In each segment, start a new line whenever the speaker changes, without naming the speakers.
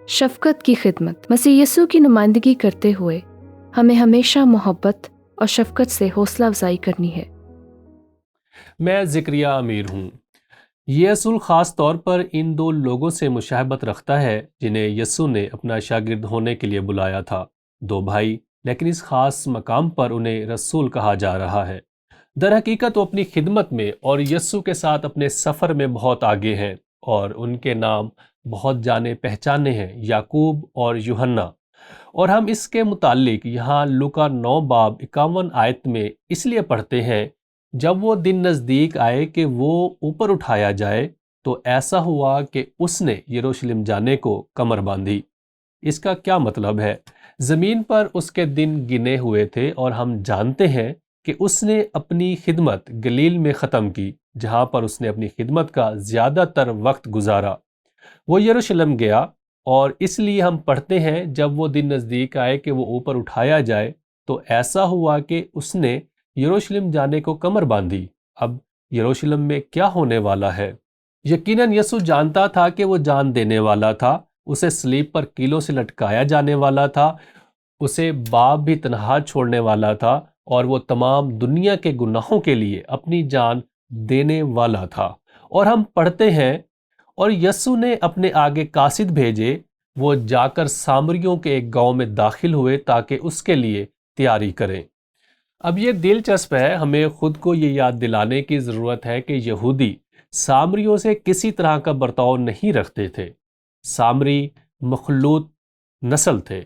شفقت کی خدمت۔ مسیح یسوع کی نمائندگی کرتے ہوئے ہمیں ہمیشہ محبت اور شفقت سے حوصلہ افزائی کرنی ہے۔
میں زکریا امیر ہوں۔ یہ اصول خاص طور پر ان دو لوگوں سے مشابہت رکھتا ہے جنہیں یسوع نے اپنا شاگرد ہونے کے لیے بلایا تھا، دو بھائی، لیکن اس خاص مقام پر انہیں رسول کہا جا رہا ہے۔ در حقیقت وہ اپنی خدمت میں اور یسوع کے ساتھ اپنے سفر میں بہت آگے ہیں، اور ان کے نام بہت جانے پہچانے ہیں، یعقوب اور یوحنا۔ اور ہم اس کے متعلق یہاں لوکا 9 باب 51 آیت میں اس لیے پڑھتے ہیں، جب وہ دن نزدیک آئے کہ وہ اوپر اٹھایا جائے تو ایسا ہوا کہ اس نے یروشلم جانے کو کمر باندھی۔ اس کا کیا مطلب ہے؟ زمین پر اس کے دن گنے ہوئے تھے، اور ہم جانتے ہیں کہ اس نے اپنی خدمت گلیل میں ختم کی، جہاں پر اس نے اپنی خدمت کا زیادہ تر وقت گزارا۔ وہ یروشلم گیا، اور اس لیے ہم پڑھتے ہیں جب وہ دن نزدیک آئے کہ وہ اوپر اٹھایا جائے تو ایسا ہوا کہ اس نے یروشلم جانے کو کمر باندھی۔ اب یروشلم میں کیا ہونے والا ہے؟ یقیناً یسوع جانتا تھا کہ وہ جان دینے والا تھا، اسے صلیب پر کیلوں سے لٹکایا جانے والا تھا، اسے باپ بھی تنہا چھوڑنے والا تھا، اور وہ تمام دنیا کے گناہوں کے لیے اپنی جان دینے والا تھا۔ اور ہم پڑھتے ہیں، اور یسوع نے اپنے آگے قاصد بھیجے، وہ جا کر سامریوں کے ایک گاؤں میں داخل ہوئے تاکہ اس کے لیے تیاری کریں۔ اب یہ دلچسپ ہے، ہمیں خود کو یہ یاد دلانے کی ضرورت ہے کہ یہودی سامریوں سے کسی طرح کا برتاؤ نہیں رکھتے تھے۔ سامری مخلوط نسل تھے۔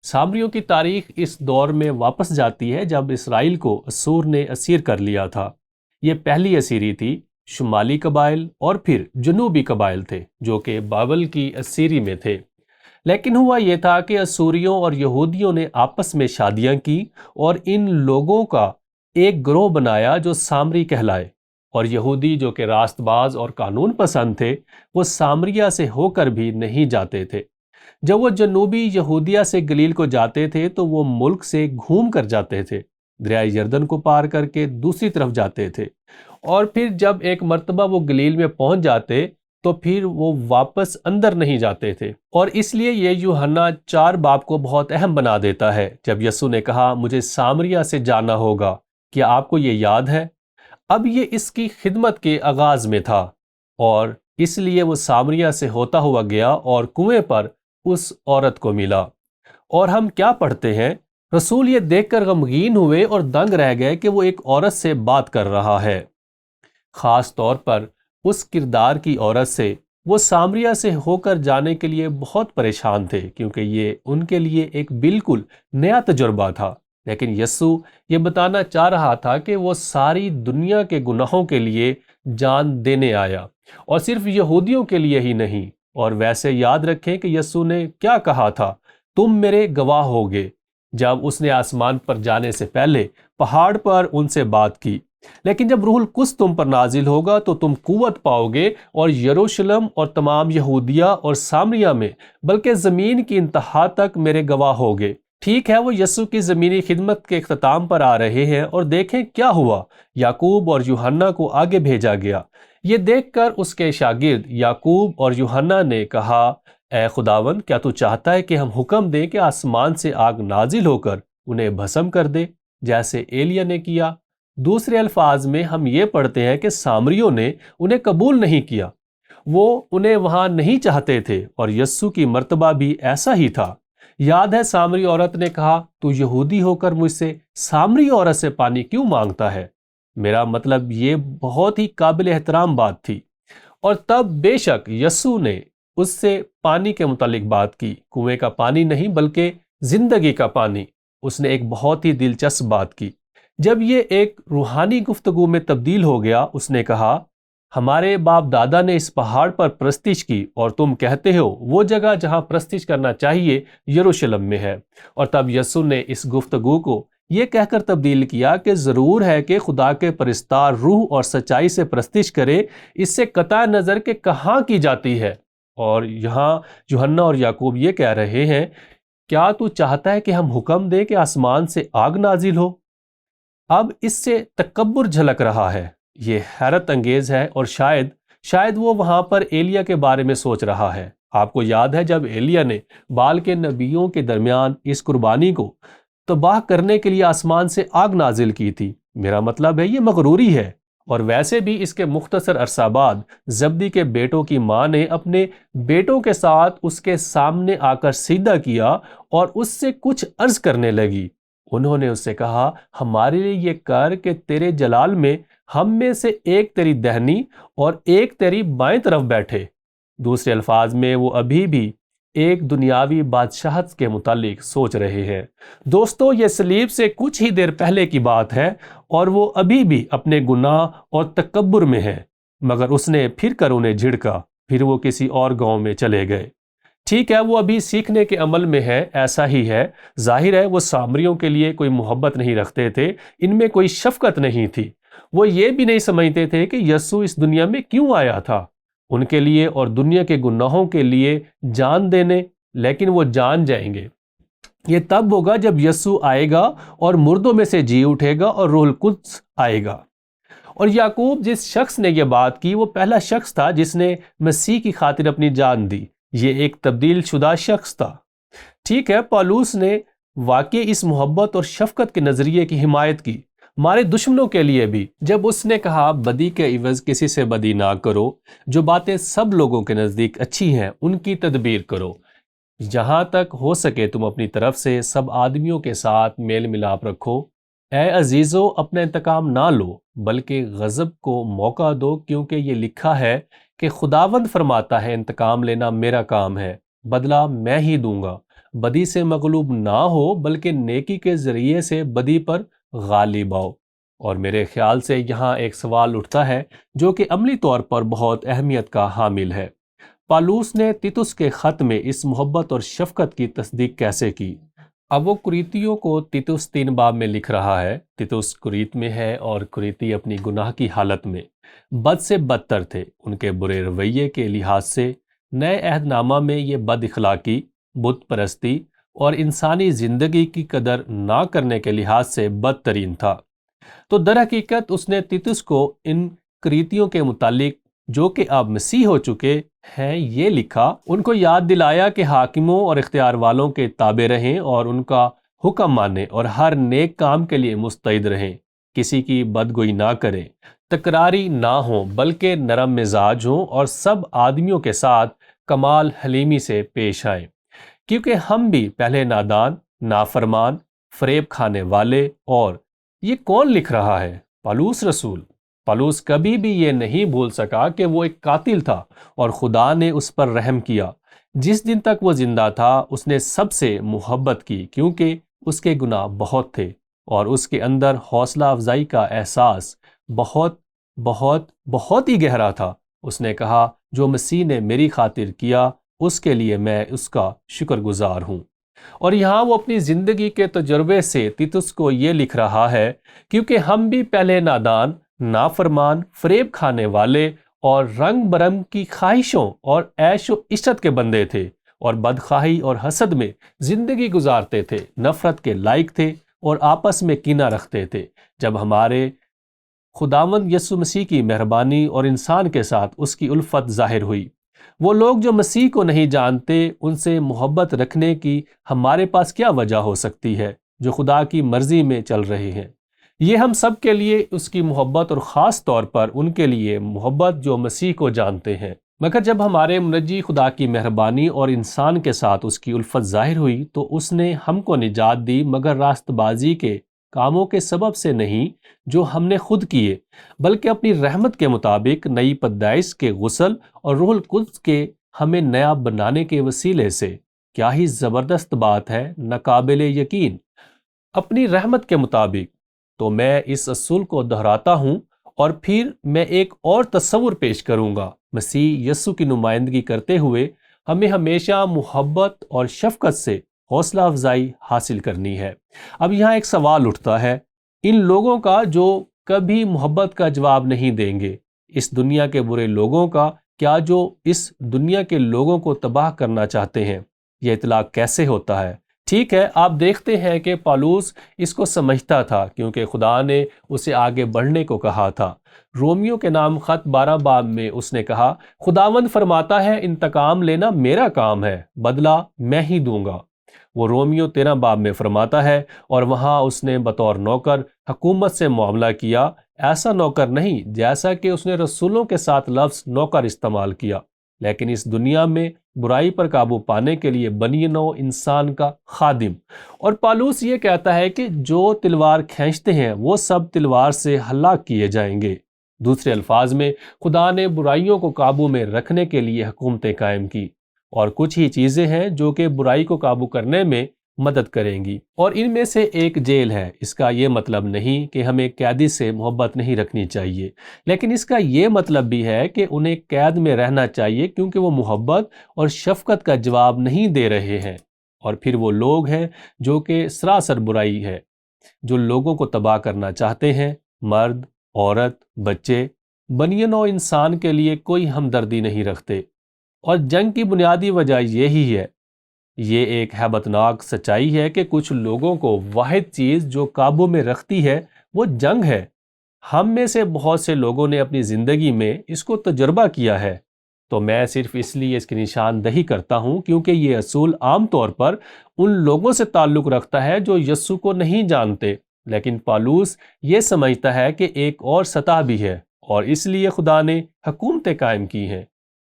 سامریوں کی تاریخ اس دور میں واپس جاتی ہے جب اسرائیل کو اسور نے اسیر کر لیا تھا۔ یہ پہلی اسیری تھی۔ شمالی قبائل اور پھر جنوبی قبائل تھے جو کہ بابل کی اسیری میں تھے۔ لیکن ہوا یہ تھا کہ اسوریوں اور یہودیوں نے آپس میں شادیاں کی اور ان لوگوں کا ایک گروہ بنایا جو سامری کہلائے، اور یہودی جو کہ راست باز اور قانون پسند تھے، وہ سامریہ سے ہو کر بھی نہیں جاتے تھے۔ جب وہ جنوبی یہودیہ سے گلیل کو جاتے تھے تو وہ ملک سے گھوم کر جاتے تھے، دریائے یردن کو پار کر کے دوسری طرف جاتے تھے، اور پھر جب ایک مرتبہ وہ گلیل میں پہنچ جاتے تو پھر وہ واپس اندر نہیں جاتے تھے۔ اور اس لیے یہ یوحنا 4 باب کو بہت اہم بنا دیتا ہے، جب یسوع نے کہا مجھے سامریہ سے جانا ہوگا۔ کیا آپ کو یہ یاد ہے؟ اب یہ اس کی خدمت کے آغاز میں تھا، اور اس لیے وہ سامریہ سے ہوتا ہوا گیا اور کنویں پر اس عورت کو ملا۔ اور ہم کیا پڑھتے ہیں؟ رسول یہ دیکھ کر غمگین ہوئے اور دنگ رہ گئے کہ وہ ایک عورت سے بات کر رہا ہے، خاص طور پر اس کردار کی عورت سے۔ وہ سامریہ سے ہو کر جانے کے لیے بہت پریشان تھے کیونکہ یہ ان کے لیے ایک بالکل نیا تجربہ تھا، لیکن یسوع یہ بتانا چاہ رہا تھا کہ وہ ساری دنیا کے گناہوں کے لیے جان دینے آیا، اور صرف یہودیوں کے لیے ہی نہیں۔ اور ویسے یاد رکھیں کہ یسوع نے کیا کہا تھا، تم میرے گواہ ہوگے، جب اس نے آسمان پر جانے سے پہلے پہاڑ پر ان سے بات کی۔ لیکن جب روح القدس تم پر نازل ہوگا تو تم قوت پاؤ گے، اور یروشلم اور تمام یہودیہ اور سامریہ میں بلکہ زمین کی انتہا تک میرے گواہ ہوگے۔ ٹھیک ہے، وہ یسوع کی زمینی خدمت کے اختتام پر آ رہے ہیں، اور دیکھیں کیا ہوا۔ یعقوب اور یوحنا کو آگے بھیجا گیا۔ یہ دیکھ کر اس کے شاگرد یعقوب اور یوحنا نے کہا، اے خداوند، کیا تو چاہتا ہے کہ ہم حکم دیں کہ آسمان سے آگ نازل ہو کر انہیں بھسم کر دے جیسے ایلیا نے کیا؟ دوسرے الفاظ میں ہم یہ پڑھتے ہیں کہ سامریوں نے انہیں قبول نہیں کیا، وہ انہیں وہاں نہیں چاہتے تھے، اور یسوع کی مرتبہ بھی ایسا ہی تھا۔ یاد ہے سامری عورت نے کہا، تو یہودی ہو کر مجھ سے سامری عورت سے پانی کیوں مانگتا ہے؟ میرا مطلب یہ بہت ہی قابل احترام بات تھی، اور تب بے شک یسوع نے اس سے پانی کے متعلق بات کی، کنویں کا پانی نہیں بلکہ زندگی کا پانی۔ اس نے ایک بہت ہی دلچسپ بات کی۔ جب یہ ایک روحانی گفتگو میں تبدیل ہو گیا، اس نے کہا، ہمارے باپ دادا نے اس پہاڑ پر پرستش کی، اور تم کہتے ہو وہ جگہ جہاں پرستش کرنا چاہیے یروشلم میں ہے۔ اور تب یسوع نے اس گفتگو کو یہ کہہ کر تبدیل کیا کہ ضرور ہے کہ خدا کے پرستار روح اور سچائی سے پرستش کرے، اس سے قطع نظر کہ کہاں کی جاتی ہے۔ اور یہاں یوحنا اور یعقوب یہ کہہ رہے ہیں، کیا تو چاہتا ہے کہ ہم حکم دیں کہ آسمان سے آگ نازل ہو؟ اب اس سے تکبر جھلک رہا ہے۔ یہ حیرت انگیز ہے، اور شاید شاید وہ وہاں پر ایلیا کے بارے میں سوچ رہا ہے۔ آپ کو یاد ہے جب ایلیا نے بال کے نبیوں کے درمیان اس قربانی کو تباہ کرنے کے لیے آسمان سے آگ نازل کی تھی؟ میرا مطلب ہے یہ مغروری ہے۔ اور ویسے بھی اس کے مختصر عرصہ بعد زبدی کے بیٹوں کی ماں نے اپنے بیٹوں کے ساتھ اس کے سامنے آ کر سجدہ کیا اور اس سے کچھ عرض کرنے لگی۔ انہوں نے اس سے کہا، ہمارے لیے یہ کر کہ تیرے جلال میں ہم میں سے ایک تیری دہنی اور ایک تیری بائیں طرف بیٹھے۔ دوسرے الفاظ میں وہ ابھی بھی ایک دنیاوی بادشاہت کے متعلق سوچ رہے ہیں۔ دوستو، یہ صلیب سے کچھ ہی دیر پہلے کی بات ہے اور وہ ابھی بھی اپنے گناہ اور تکبر میں ہے، مگر اس نے پھر کر انہیں جھڑکا، پھر وہ کسی اور گاؤں میں چلے گئے۔ ٹھیک ہے، وہ ابھی سیکھنے کے عمل میں ہے، ایسا ہی ہے۔ ظاہر ہے وہ سامریوں کے لیے کوئی محبت نہیں رکھتے تھے، ان میں کوئی شفقت نہیں تھی۔ وہ یہ بھی نہیں سمجھتے تھے کہ یسوع اس دنیا میں کیوں آیا تھا، ان کے لیے اور دنیا کے گناہوں کے لیے جان دینے، لیکن وہ جان جائیں گے۔ یہ تب ہوگا جب یسوع آئے گا اور مردوں میں سے جی اٹھے گا اور روح القدس آئے گا۔ اور یعقوب جس شخص نے یہ بات کی وہ پہلا شخص تھا جس نے مسیح کی خاطر اپنی جان دی۔ یہ ایک تبدیل شدہ شخص تھا۔ ٹھیک ہے، پالوس نے واقعی اس محبت اور شفقت کے نظریے کی حمایت کی، ہمارے دشمنوں کے لیے بھی، جب اس نے کہا بدی کے عوض کسی سے بدی نہ کرو، جو باتیں سب لوگوں کے نزدیک اچھی ہیں ان کی تدبیر کرو، جہاں تک ہو سکے تم اپنی طرف سے سب آدمیوں کے ساتھ میل ملاپ رکھو۔ اے عزیزو، اپنا انتقام نہ لو بلکہ غضب کو موقع دو، کیونکہ یہ لکھا ہے کہ خداوند فرماتا ہے، انتقام لینا میرا کام ہے، بدلہ میں ہی دوں گا۔ بدی سے مغلوب نہ ہو بلکہ نیکی کے ذریعے سے بدی پر غالب آؤ۔ اور میرے خیال سے یہاں ایک سوال اٹھتا ہے جو کہ عملی طور پر بہت اہمیت کا حامل ہے۔ پالوس نے تیتس کے خط میں اس محبت اور شفقت کی تصدیق کیسے کی؟ اب وہ کریتیوں کو تیتس 3 باب میں لکھ رہا ہے۔ تیتس کریت میں ہے اور کریتی اپنی گناہ کی حالت میں بد سے بدتر تھے۔ ان کے برے رویے کے لحاظ سے نئے عہد نامہ میں یہ بد اخلاقی، بت پرستی اور انسانی زندگی کی قدر نہ کرنے کے لحاظ سے بدترین تھا۔ تو در حقیقت اس نے تیتس کو ان کریتیوں کے متعلق جو کہ اب مسیح ہو چکے ہیں یہ لکھا، ان کو یاد دلایا کہ حاکموں اور اختیار والوں کے تابع رہیں اور ان کا حکم مانیں اور ہر نیک کام کے لیے مستعد رہیں، کسی کی بدگوئی نہ کریں، تکراری نہ ہوں بلکہ نرم مزاج ہوں اور سب آدمیوں کے ساتھ کمال حلیمی سے پیش آئیں، کیونکہ ہم بھی پہلے نادان، نافرمان، فریب کھانے والے۔ اور یہ کون لکھ رہا ہے؟ پالوس رسول۔ پالوس کبھی بھی یہ نہیں بھول سکا کہ وہ ایک قاتل تھا اور خدا نے اس پر رحم کیا۔ جس دن تک وہ زندہ تھا اس نے سب سے محبت کی، کیونکہ اس کے گناہ بہت تھے اور اس کے اندر حوصلہ افزائی کا احساس بہت بہت بہت ہی گہرا تھا۔ اس نے کہا، جو مسیح نے میری خاطر کیا اس کے لیے میں اس کا شکر گزار ہوں۔ اور یہاں وہ اپنی زندگی کے تجربے سے تیتس کو یہ لکھ رہا ہے، کیونکہ ہم بھی پہلے نادان، نافرمان، فریب کھانے والے اور رنگ برنگ کی خواہشوں اور عیش و عشرت کے بندے تھے اور بدخواہی اور حسد میں زندگی گزارتے تھے، نفرت کے لائق تھے اور آپس میں کینہ رکھتے تھے۔ جب ہمارے خداوند یسوع مسیح کی مہربانی اور انسان کے ساتھ اس کی الفت ظاہر ہوئی، وہ لوگ جو مسیح کو نہیں جانتے ان سے محبت رکھنے کی ہمارے پاس کیا وجہ ہو سکتی ہے، جو خدا کی مرضی میں چل رہے ہیں؟ یہ ہم سب کے لیے اس کی محبت اور خاص طور پر ان کے لیے محبت جو مسیح کو جانتے ہیں۔ مگر جب ہمارے منجی خدا کی مہربانی اور انسان کے ساتھ اس کی الفت ظاہر ہوئی تو اس نے ہم کو نجات دی، مگر راست بازی کے کاموں کے سبب سے نہیں جو ہم نے خود کیے، بلکہ اپنی رحمت کے مطابق نئی پیدائش کے غسل اور روح القدس کے ہمیں نیا بنانے کے وسیلے سے۔ کیا ہی زبردست بات ہے، ناقابل یقین! اپنی رحمت کے مطابق۔ تو میں اس اصول کو دہراتا ہوں اور پھر میں ایک اور تصور پیش کروں گا۔ مسیح یسوع کی نمائندگی کرتے ہوئے ہمیں ہمیشہ محبت اور شفقت سے حوصلہ افزائی حاصل کرنی ہے۔ اب یہاں ایک سوال اٹھتا ہے، ان لوگوں کا جو کبھی محبت کا جواب نہیں دیں گے، اس دنیا کے برے لوگوں کا، کیا جو اس دنیا کے لوگوں کو تباہ کرنا چاہتے ہیں، یہ اطلاق کیسے ہوتا ہے؟ ٹھیک ہے، آپ دیکھتے ہیں کہ پالوس اس کو سمجھتا تھا کیونکہ خدا نے اسے آگے بڑھنے کو کہا تھا۔ رومیو کے نام خط 12 باب میں اس نے کہا، خداوند فرماتا ہے انتقام لینا میرا کام ہے، بدلہ میں ہی دوں گا۔ وہ رومیو 13 باب میں فرماتا ہے، اور وہاں اس نے بطور نوکر حکومت سے معاملہ کیا، ایسا نوکر نہیں جیسا کہ اس نے رسولوں کے ساتھ لفظ نوکر استعمال کیا، لیکن اس دنیا میں برائی پر قابو پانے کے لیے بنی نوع انسان کا خادم۔ اور پالوس یہ کہتا ہے کہ جو تلوار کھینچتے ہیں وہ سب تلوار سے ہلاک کیے جائیں گے۔ دوسرے الفاظ میں خدا نے برائیوں کو قابو میں رکھنے کے لیے حکومتیں قائم کی، اور کچھ ہی چیزیں ہیں جو کہ برائی کو قابو کرنے میں مدد کریں گی، اور ان میں سے ایک جیل ہے۔ اس کا یہ مطلب نہیں کہ ہمیں قیدی سے محبت نہیں رکھنی چاہیے، لیکن اس کا یہ مطلب بھی ہے کہ انہیں قید میں رہنا چاہیے کیونکہ وہ محبت اور شفقت کا جواب نہیں دے رہے ہیں۔ اور پھر وہ لوگ ہیں جو کہ سراسر برائی ہے، جو لوگوں کو تباہ کرنا چاہتے ہیں، مرد، عورت، بچے، بنی نوع انسان کے لیے کوئی ہمدردی نہیں رکھتے۔ اور جنگ کی بنیادی وجہ یہی ہے۔ یہ ایک ہیبت ناک سچائی ہے کہ کچھ لوگوں کو واحد چیز جو قابو میں رکھتی ہے وہ جنگ ہے۔ ہم میں سے بہت سے لوگوں نے اپنی زندگی میں اس کو تجربہ کیا ہے، تو میں صرف اس لیے اس کی نشاندہی کرتا ہوں کیونکہ یہ اصول عام طور پر ان لوگوں سے تعلق رکھتا ہے جو یسوع کو نہیں جانتے، لیکن پالوس یہ سمجھتا ہے کہ ایک اور سطح بھی ہے، اور اس لیے خدا نے حکومتیں قائم کی ہیں۔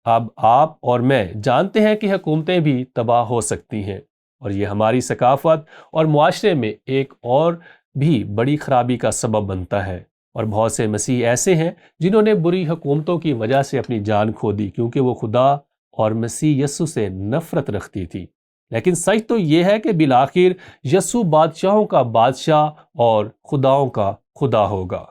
اب آپ اور میں جانتے ہیں کہ حکومتیں بھی تباہ ہو سکتی ہیں، اور یہ ہماری ثقافت اور معاشرے میں ایک اور بھی بڑی خرابی کا سبب بنتا ہے۔ اور بہت سے مسیح ایسے ہیں جنہوں نے بری حکومتوں کی وجہ سے اپنی جان کھو دی کیونکہ وہ خدا اور مسیح یسوع سے نفرت رکھتی تھی۔ لیکن سچ تو یہ ہے کہ بالآخر یسوع بادشاہوں کا بادشاہ اور خداؤں کا خدا ہوگا۔